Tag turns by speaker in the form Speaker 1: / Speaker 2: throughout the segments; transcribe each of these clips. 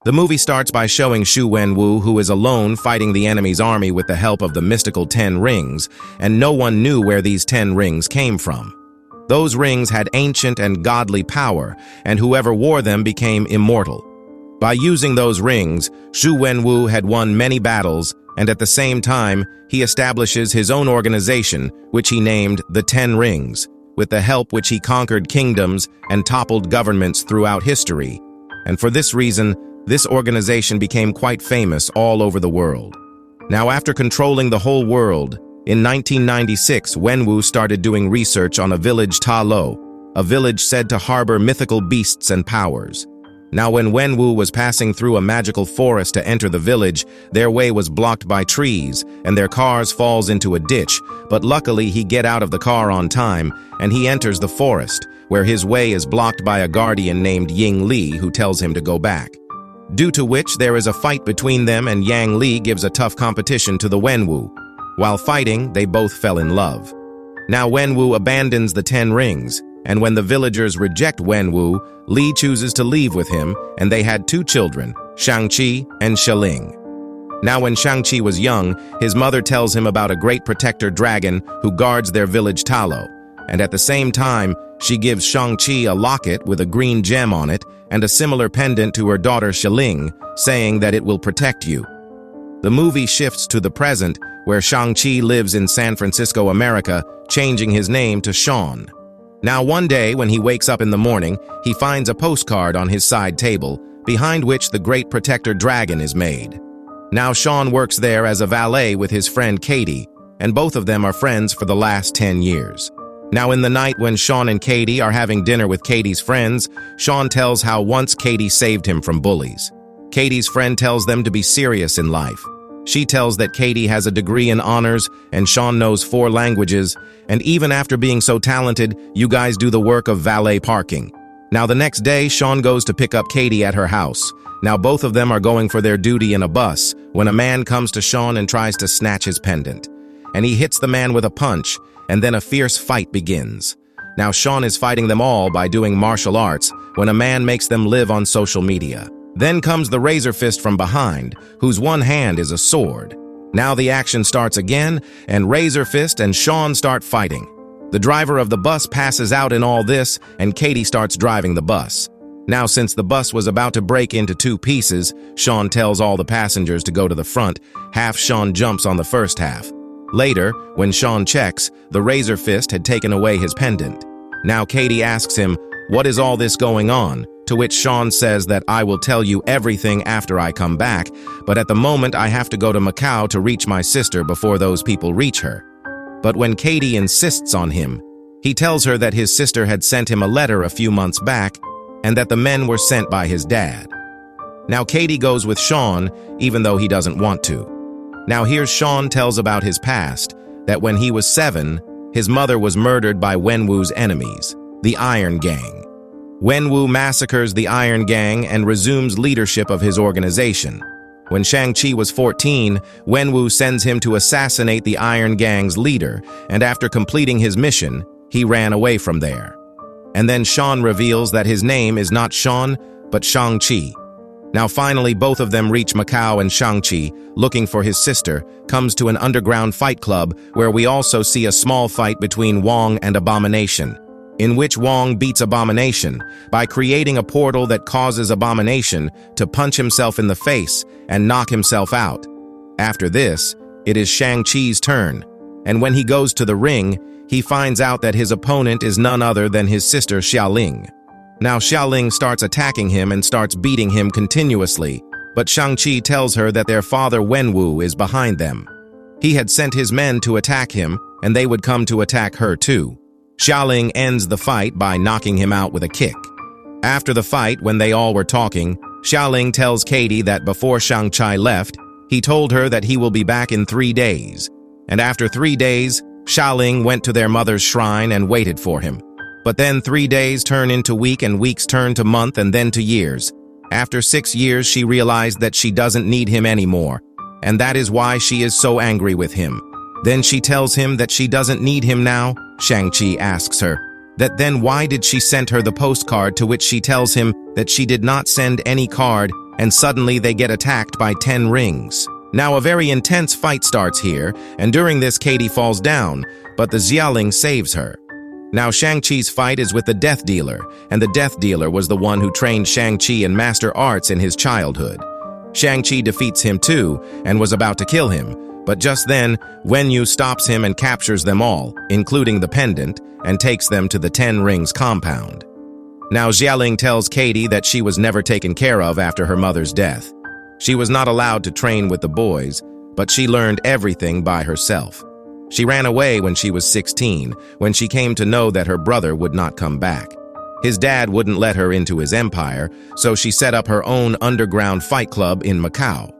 Speaker 1: The movie starts by showing Xu Wenwu, who is alone fighting the enemy's army with the help of the mystical 10 rings, and no one knew where these 10 rings came from. Those rings had ancient and godly power, and whoever wore them became immortal. By using those rings, Xu Wenwu had won many battles, and at the same time, he establishes his own organization, which he named the 10 Rings, with the help which he conquered kingdoms and toppled governments throughout history. And for this reason, this organization became quite famous all over the world. Now, after controlling the whole world, in 1996, Wenwu started doing research on a village Ta Lo, a village said to harbor mythical beasts and powers. Now, when Wenwu was passing through a magical forest to enter the village, their way was blocked by trees, and their cars falls into a ditch, but luckily he get out of the car on time, and he enters the forest, where his way is blocked by a guardian named Ying Li, who tells him to go back. Due to which there is a fight between them, and Yang Li gives a tough competition to the Wenwu. While fighting, they both fell in love. Now Wenwu abandons the 10 rings, and when the villagers reject Wenwu, Li chooses to leave with him, and they had 2 children, Shang-Chi and Xialing. Now when Shang-Chi was young, his mother tells him about a great protector dragon who guards their village Ta Lo, and at the same time, she gives Shang-Chi a locket with a green gem on it and a similar pendant to her daughter Xialing, saying that it will protect you. The movie shifts to the present, where Shang-Chi lives in San Francisco, America, changing his name to Sean. Now one day, when he wakes up in the morning, he finds a postcard on his side table, behind which the great protector dragon is made. Now Sean works there as a valet with his friend Katie, and both of them are friends for the last 10 years. Now in the night when Sean and Katie are having dinner with Katie's friends, Sean tells how once Katie saved him from bullies. Katie's friend tells them to be serious in life. She tells that Katie has a degree in honors and Sean knows 4 languages, and even after being so talented, you guys do the work of valet parking. Now the next day, Sean goes to pick up Katie at her house. Now both of them are going for their duty in a bus when a man comes to Sean and tries to snatch his pendant. And he hits the man with a punch, and then a fierce fight begins. Now Sean is fighting them all by doing martial arts when a man makes them live on social media. Then comes the Razor Fist from behind, whose one hand is a sword. Now the action starts again, and Razor Fist and Sean start fighting. The driver of the bus passes out in all this, and Katie starts driving the bus. Now, since the bus was about to break into 2 pieces, Sean tells all the passengers to go to the front. Half Sean jumps on the first half. Later, when Sean checks, the Razor Fist had taken away his pendant. Now Katie asks him, "What is all this going on?" To which Sean says that I will tell you everything after I come back, but at the moment I have to go to Macau to reach my sister before those people reach her. But when Katie insists on him, he tells her that his sister had sent him a letter a few months back and that the men were sent by his dad. Now Katie goes with Sean, even though he doesn't want to. Now here Sean tells about his past, that when he was 7, his mother was murdered by Wenwu's enemies, the Iron Gang. Wenwu massacres the Iron Gang and resumes leadership of his organization. When Shang-Chi was 14, Wenwu sends him to assassinate the Iron Gang's leader, and after completing his mission, he ran away from there. And then Sean reveals that his name is not Sean, but Shang-Chi. Now finally, both of them reach Macau, and Shang-Chi, looking for his sister, comes to an underground fight club where we also see a small fight between Wong and Abomination, in which Wong beats Abomination by creating a portal that causes Abomination to punch himself in the face and knock himself out. After this, it is Shang-Chi's turn, and when he goes to the ring, he finds out that his opponent is none other than his sister Xialing. Now Xialing starts attacking him and starts beating him continuously, but Shang-Chi tells her that their father Wenwu is behind them. He had sent his men to attack him, and they would come to attack her too. Xialing ends the fight by knocking him out with a kick. After the fight, when they all were talking, Xialing tells Katie that before Shang-Chi left, he told her that he will be back in 3 days. And after 3 days, Xialing went to their mother's shrine and waited for him. But then 3 days turn into week, and weeks turn to month, and then to years. After 6 years, she realized that she doesn't need him anymore, and that is why she is so angry with him. Then she tells him that she doesn't need him now. Shang-Chi asks her that then why did she send her the postcard, to which she tells him that she did not send any card and suddenly they get attacked by 10 rings. Now a very intense fight starts here, and during this Katie falls down, but the Xialing saves her. Now Shang-Chi's fight is with the Death Dealer, and the Death Dealer was the one who trained Shang-Chi in master arts in his childhood. Shang-Chi defeats him too, and was about to kill him, but just then, Wenwu stops him and captures them all, including the pendant, and takes them to the 10 Rings compound. Now Xialing tells Katie that she was never taken care of after her mother's death. She was not allowed to train with the boys, but she learned everything by herself. She ran away when she was 16, when she came to know that her brother would not come back. His dad wouldn't let her into his empire, so she set up her own underground fight club in Macau.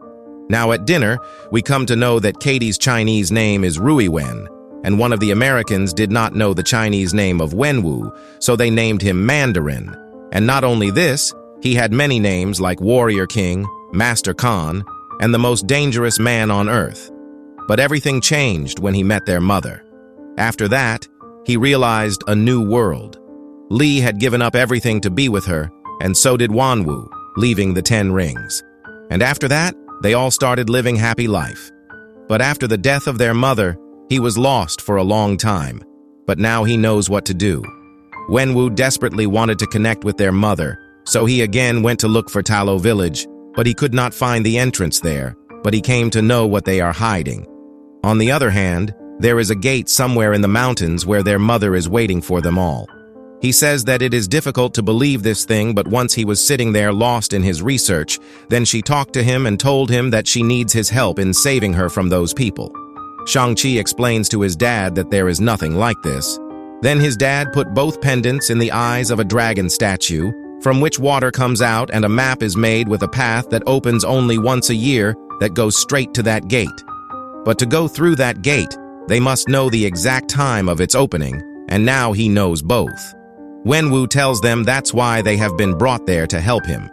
Speaker 1: Now at dinner, we come to know that Katie's Chinese name is Ruiwen, and one of the Americans did not know the Chinese name of Wenwu, so they named him Mandarin. And not only this, he had many names like Warrior King, Master Khan, and the most dangerous man on earth. But everything changed when he met their mother. After that, he realized a new world. Li had given up everything to be with her, and so did Wenwu, leaving the 10 Rings. And after that, they all started living happy life. But after the death of their mother, he was lost for a long time. But now he knows what to do. Wenwu desperately wanted to connect with their mother, so he again went to look for Ta Lo Village, but he could not find the entrance there, but he came to know what they are hiding. On the other hand, there is a gate somewhere in the mountains where their mother is waiting for them all. He says that it is difficult to believe this thing, but once he was sitting there lost in his research, then she talked to him and told him that she needs his help in saving her from those people. Shang-Chi explains to his dad that there is nothing like this. Then his dad put both pendants in the eyes of a dragon statue, from which water comes out and a map is made with a path that opens only once a year that goes straight to that gate. But to go through that gate, they must know the exact time of its opening, and now he knows both. Wenwu tells them that's why they have been brought there to help him.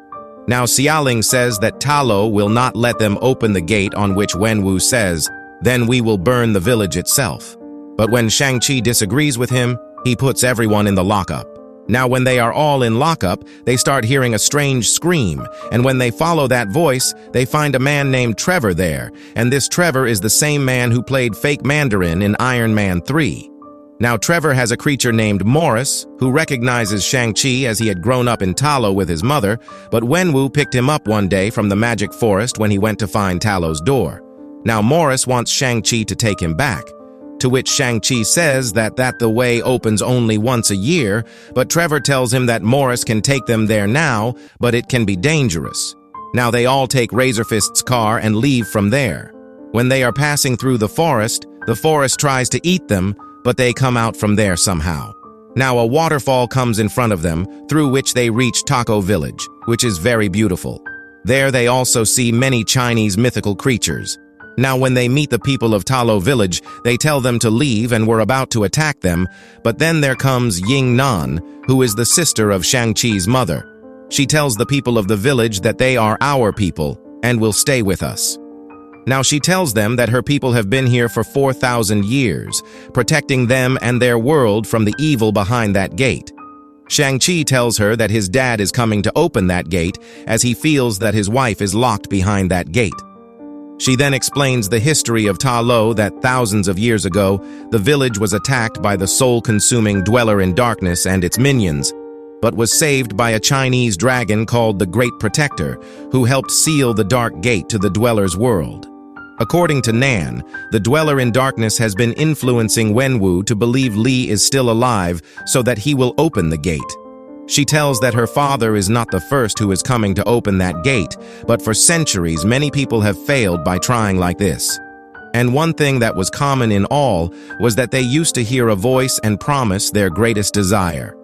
Speaker 1: Now Xialing says that Ta Lo will not let them open the gate, on which Wenwu says, "Then we will burn the village itself." But when Shang-Chi disagrees with him, he puts everyone in the lockup. Now when they are all in lockup, they start hearing a strange scream, and when they follow that voice, they find a man named Trevor there, and this Trevor is the same man who played fake Mandarin in Iron Man 3. Now Trevor has a creature named Morris, who recognizes Shang-Chi as he had grown up in Ta Lo with his mother, but Wenwu picked him up one day from the magic forest when he went to find Ta Lo's door. Now Morris wants Shang-Chi to take him back, to which Shang-Chi says that the way opens only once a year, but Trevor tells him that Morris can take them there now, but it can be dangerous. Now they all take Razorfist's car and leave from there. When they are passing through the forest tries to eat them, but they come out from there somehow. Now a waterfall comes in front of them, through which they reach Taco Village, which is very beautiful. There they also see many Chinese mythical creatures. Now when they meet the people of Ta Lo Village, they tell them to leave and were about to attack them, but then there comes Ying Nan, who is the sister of Shang-Chi's mother. She tells the people of the village that they are our people and will stay with us. Now she tells them that her people have been here for 4,000 years, protecting them and their world from the evil behind that gate. Shang-Chi tells her that his dad is coming to open that gate, as he feels that his wife is locked behind that gate. She then explains the history of Ta Lo, that thousands of years ago, the village was attacked by the soul-consuming Dweller in Darkness and its minions, but was saved by a Chinese dragon called the Great Protector, who helped seal the dark gate to the Dweller's world. According to Nan, the Dweller in Darkness has been influencing Wenwu to believe Li is still alive so that he will open the gate. She tells that her father is not the first who is coming to open that gate, but for centuries many people have failed by trying like this. And one thing that was common in all was that they used to hear a voice and promise their greatest desire.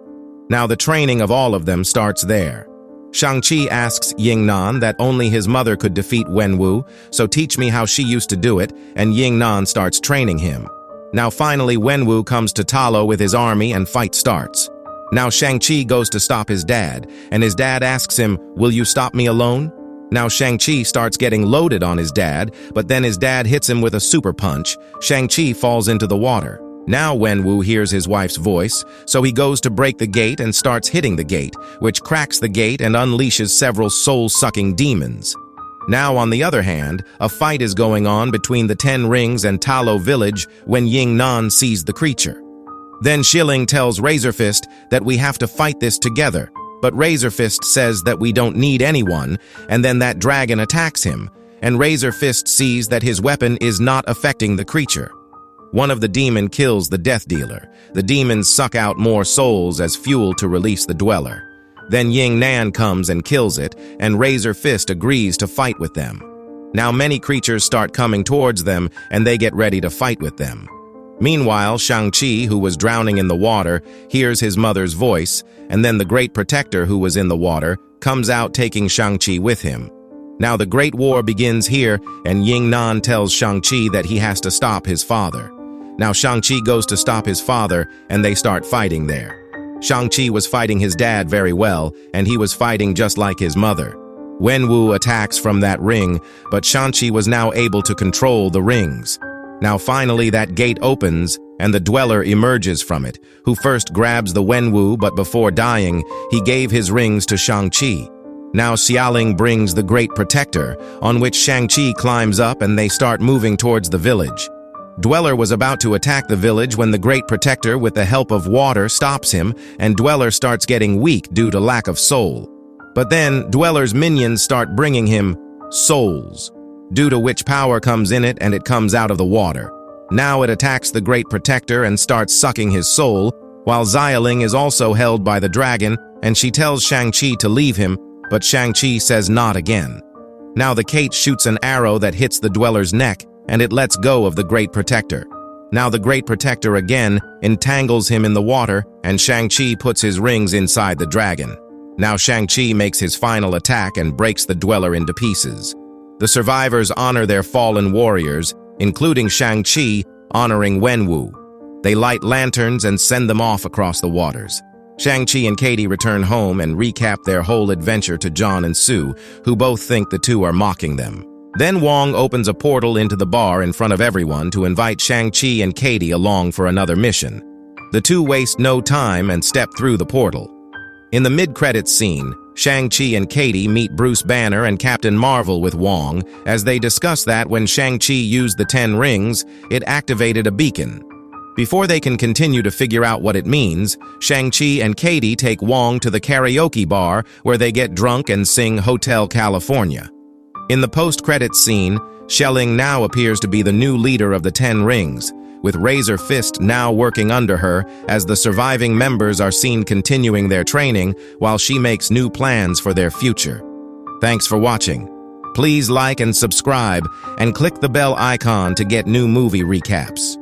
Speaker 1: Now the training of all of them starts there. Shang-Chi asks Ying Nan that only his mother could defeat Wenwu, so teach me how she used to do it, and Ying Nan starts training him. Now finally Wenwu comes to Ta Lo with his army and fight starts. Now Shang-Chi goes to stop his dad, and his dad asks him, "Will you stop me alone?" Now Shang-Chi starts getting loaded on his dad, but then his dad hits him with a super punch. Shang-Chi falls into the water. Now Wenwu hears his wife's voice, so he goes to break the gate and starts hitting the gate, which cracks the gate and unleashes several soul-sucking demons. Now, on the other hand, a fight is going on between the 10 Rings and Talo village when Ying Nan sees the creature. Then Shilling tells Razorfist that we have to fight this together, but Razorfist says that we don't need anyone, and then that dragon attacks him, and Razorfist sees that his weapon is not affecting the creature. One of the demon kills the death dealer. The demons suck out more souls as fuel to release the dweller. Then Ying Nan comes and kills it, and Razorfist agrees to fight with them. Now many creatures start coming towards them, and they get ready to fight with them. Meanwhile, Shang-Chi, who was drowning in the water, hears his mother's voice, and then the Great Protector, who was in the water, comes out taking Shang-Chi with him. Now the Great War begins here, and Ying Nan tells Shang-Chi that he has to stop his father. Now Shang-Chi goes to stop his father, and they start fighting there. Shang-Chi was fighting his dad very well, and he was fighting just like his mother. Wenwu attacks from that ring, but Shang-Chi was now able to control the rings. Now finally that gate opens, and the dweller emerges from it, who first grabs the Wenwu, but before dying, he gave his rings to Shang-Chi. Now Xialing brings the Great Protector, on which Shang-Chi climbs up and they start moving towards the village. Dweller was about to attack the village when the Great Protector, with the help of water, stops him, and Dweller starts getting weak due to lack of soul. But then, Dweller's minions start bringing him souls, due to which power comes in it and it comes out of the water. Now it attacks the Great Protector and starts sucking his soul, while Xialing is also held by the dragon, and she tells Shang-Chi to leave him, but Shang-Chi says not again. Now the Kate shoots an arrow that hits the Dweller's neck, and it lets go of the Great Protector. Now the Great Protector again entangles him in the water, and Shang-Chi puts his rings inside the dragon. Now Shang-Chi makes his final attack and breaks the Dweller into pieces. The survivors honor their fallen warriors, including Shang-Chi honoring Wenwu. They light lanterns and send them off across the waters. Shang-Chi and Katie return home and recap their whole adventure to John and Sue, who both think the two are mocking them. Then Wong opens a portal into the bar in front of everyone to invite Shang-Chi and Katie along for another mission. The two waste no time and step through the portal. In the mid-credits scene, Shang-Chi and Katie meet Bruce Banner and Captain Marvel with Wong, as they discuss that when Shang-Chi used the 10 rings, it activated a beacon. Before they can continue to figure out what it means, Shang-Chi and Katie take Wong to the karaoke bar where they get drunk and sing Hotel California. In the post-credits scene, Shilling now appears to be the new leader of the 10 Rings, with Razor Fist now working under her as the surviving members are seen continuing their training while she makes new plans for their future. Thanks for watching. Please like and subscribe, and click the bell icon to get new movie recaps.